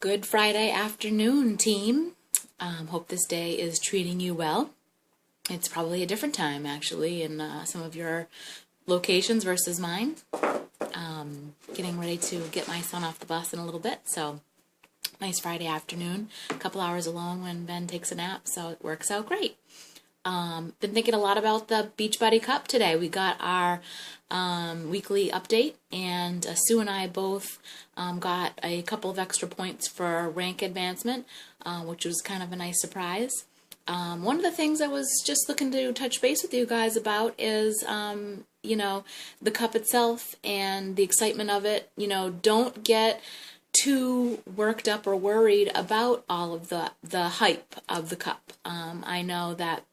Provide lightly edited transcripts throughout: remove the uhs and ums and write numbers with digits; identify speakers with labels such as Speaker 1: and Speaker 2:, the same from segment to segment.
Speaker 1: Good Friday afternoon, team. Hope this day is treating you well. It's probably a different time, actually, in some of your locations versus mine. Getting ready to get my son off the bus in a little bit, so nice Friday afternoon. A couple hours alone when Ben takes a nap, so it works out great. Been thinking a lot about the Beachbody Cup today. We got our weekly update, and Sue and I both got a couple of extra points for rank advancement, which was kind of a nice surprise. One of the things I was just looking to touch base with you guys about is, the cup itself and the excitement of it. Don't get too worked up or worried about all of the hype of the cup. I know that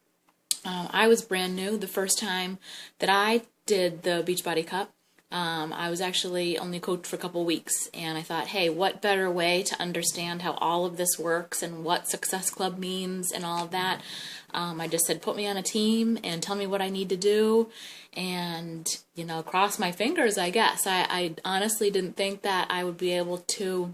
Speaker 1: I was brand new the first time that I did the Beachbody Cup. I was actually only coached for a couple weeks, and I thought, hey, what better way to understand how all of this works and what Success Club means and all of that. I just said, put me on a team and tell me what I need to do and, cross my fingers, I guess. I honestly didn't think that I would be able to,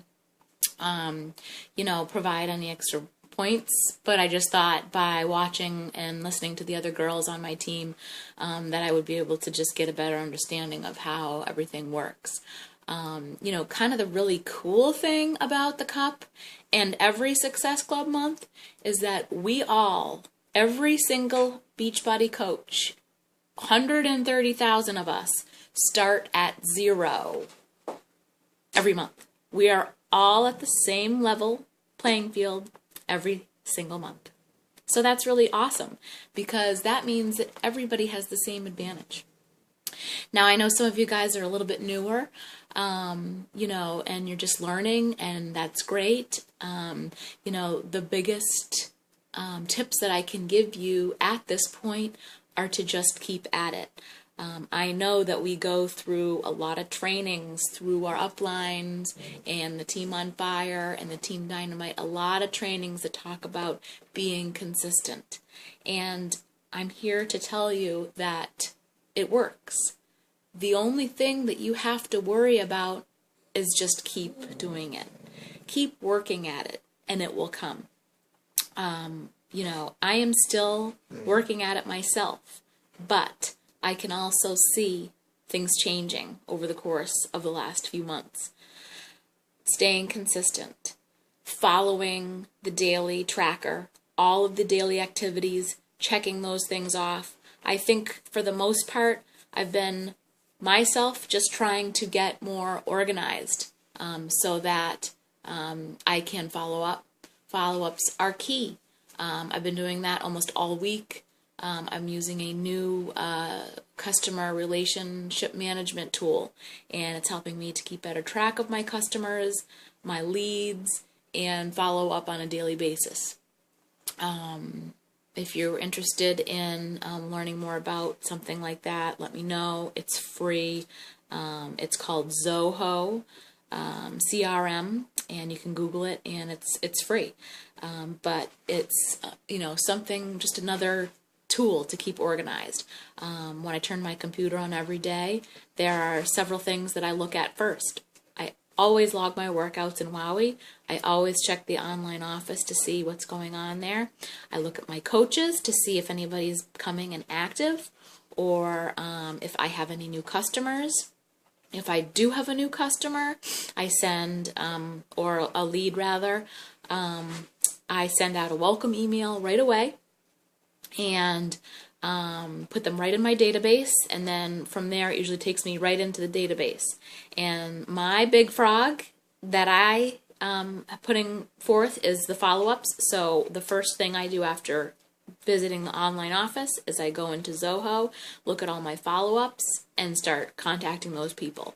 Speaker 1: provide any extra points, but I just thought by watching and listening to the other girls on my team that I would be able to just get a better understanding of how everything works. Kind of the really cool thing about the cup and every Success Club month is that every single Beachbody coach, 130,000 of us, start at 0 every month. We are all at the same level playing field every single month. So that's really awesome because that means that everybody has the same advantage. Now, I know some of you guys are a little bit newer, and you're just learning, and that's great. The biggest tips that I can give you at this point are to just keep at it. I know that we go through a lot of trainings through our uplines and the Team on Fire and the Team Dynamite, a lot of trainings that talk about being consistent. And I'm here to tell you that it works. The only thing that you have to worry about is just keep doing it. Keep working at it, and it will come. I am still working at it myself, but I can also see things changing over the course of the last few months. Staying consistent, following the daily tracker, all of the daily activities, checking those things off. I think for the most part, I've been myself just trying to get more organized so that I can follow up. Follow-ups are key. I've been doing that almost all week. I'm using a new customer relationship management tool, and it's helping me to keep better track of my customers, my leads, and follow up on a daily basis. If you're interested in learning more about something like that, let me know. It's free. It's called Zoho CRM, and you can Google it, and it's free. But it's something, just another tool to keep organized. When I turn my computer on every day, there are several things that I look at first. I always log my workouts in Wowie. I always check the online office to see what's going on there. I look at my coaches to see if anybody's coming and active, or if I have any new customers. If I do have a new customer, I send, or a lead rather, I send out a welcome email right away and put them right in my database, and then from there it usually takes me right into the database. And my big frog that I am putting forth is the follow-ups. So the first thing I do after visiting the online office is I go into Zoho, look at all my follow-ups, and start contacting those people.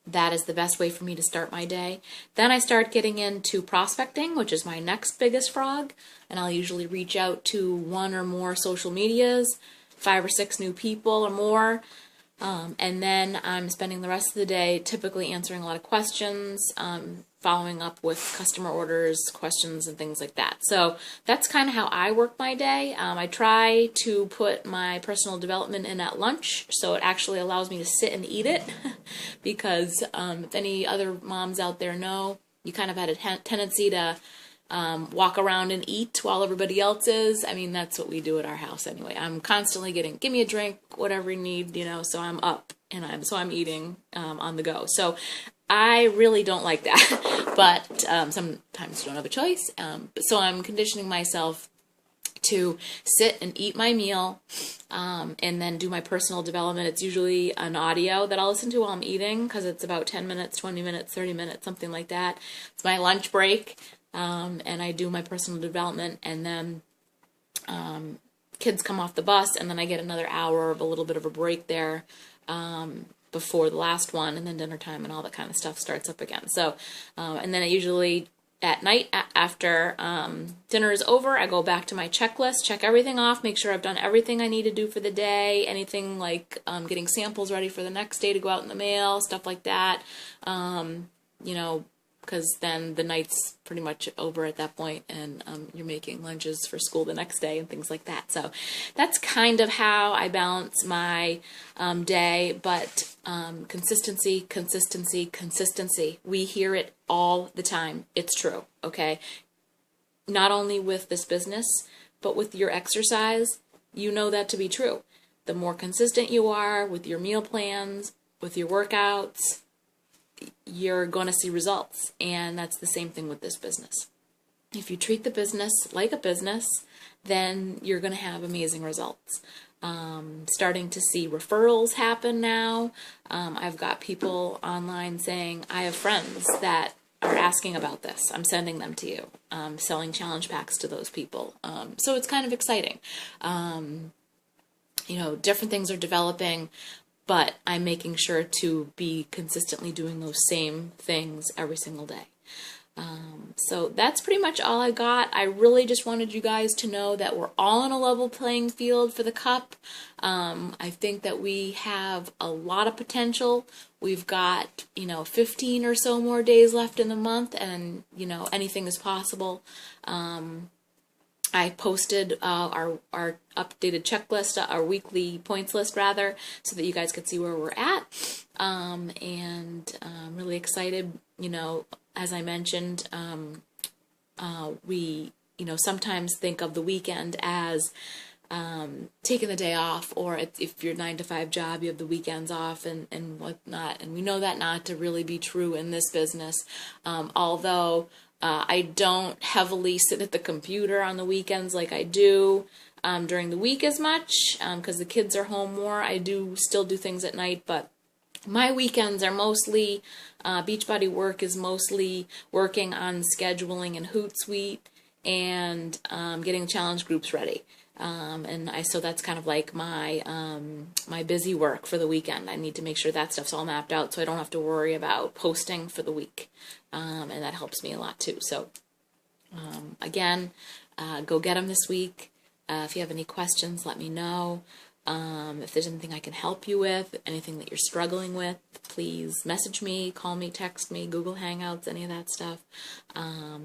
Speaker 1: That is the best way for me to start my day. Then I start getting into prospecting, which is my next biggest frog, and I'll usually reach out to 1 or more social medias, 5 or 6 new people or more, and then I'm spending the rest of the day typically answering a lot of questions, following up with customer orders, questions, and things like that. So that's kind of how I work my day. I try to put my personal development in at lunch, so it actually allows me to sit and eat it, because if any other moms out there know, you kind of had a tendency to walk around and eat while everybody else is. I mean, that's what we do at our house anyway. I'm constantly getting, give me a drink, whatever you need, so I'm up and I'm eating on the go. So I really don't like that, but sometimes you don't have a choice. So I'm conditioning myself to sit and eat my meal, and then do my personal development. It's usually an audio that I'll listen to while I'm eating, because it's about 10 minutes, 20 minutes, 30 minutes, something like that. It's my lunch break, and I do my personal development, and then kids come off the bus, and then I get another hour of a little bit of a break there before the last one, and then dinner time and all that kind of stuff starts up again. So, and then I usually at night after dinner is over, I go back to my checklist, check everything off, make sure I've done everything I need to do for the day, anything like getting samples ready for the next day to go out in the mail, stuff like that, because then the night's pretty much over at that point, and you're making lunches for school the next day and things like that. So that's kind of how I balance my day, but consistency, consistency, consistency. We hear it all the time. It's true, okay? Not only with this business, but with your exercise, you know that to be true. The more consistent you are with your meal plans, with your workouts, you're going to see results. And that's the same thing with this business. If you treat the business like a business, then you're going to have amazing results. Starting to see referrals happen now. I've got people online saying, I have friends that are asking about this. I'm sending them to you. Selling challenge packs to those people. So it's kind of exciting. Different things are developing, but I'm making sure to be consistently doing those same things every single day. So that's pretty much all I got. I really just wanted you guys to know that we're all on a level playing field for the cup. I think that we have a lot of potential. We've got, 15 or so more days left in the month, and, anything is possible. I posted our updated checklist, our weekly points list rather, so that you guys could see where we're at. And I'm really excited. As I mentioned, we sometimes think of the weekend as taking the day off, or if you're 9-to-5 job, you have the weekends off and whatnot. And we know that not to really be true in this business, although I don't heavily sit at the computer on the weekends like I do during the week as much, because the kids are home more. I do still do things at night, but my weekends are mostly, Beachbody work is mostly working on scheduling in Hootsuite and getting challenge groups ready. So that's kind of like my my busy work for the weekend. I need to make sure that stuff's all mapped out so I don't have to worry about posting for the week. And that helps me a lot too. So again, go get them this week. If you have any questions, let me know. If there's anything I can help you with, anything that you're struggling with, please message me, call me, text me, Google Hangouts, any of that stuff. I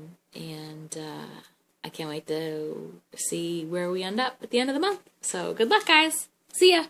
Speaker 1: can't wait to see where we end up at the end of the month. So good luck, guys. See ya.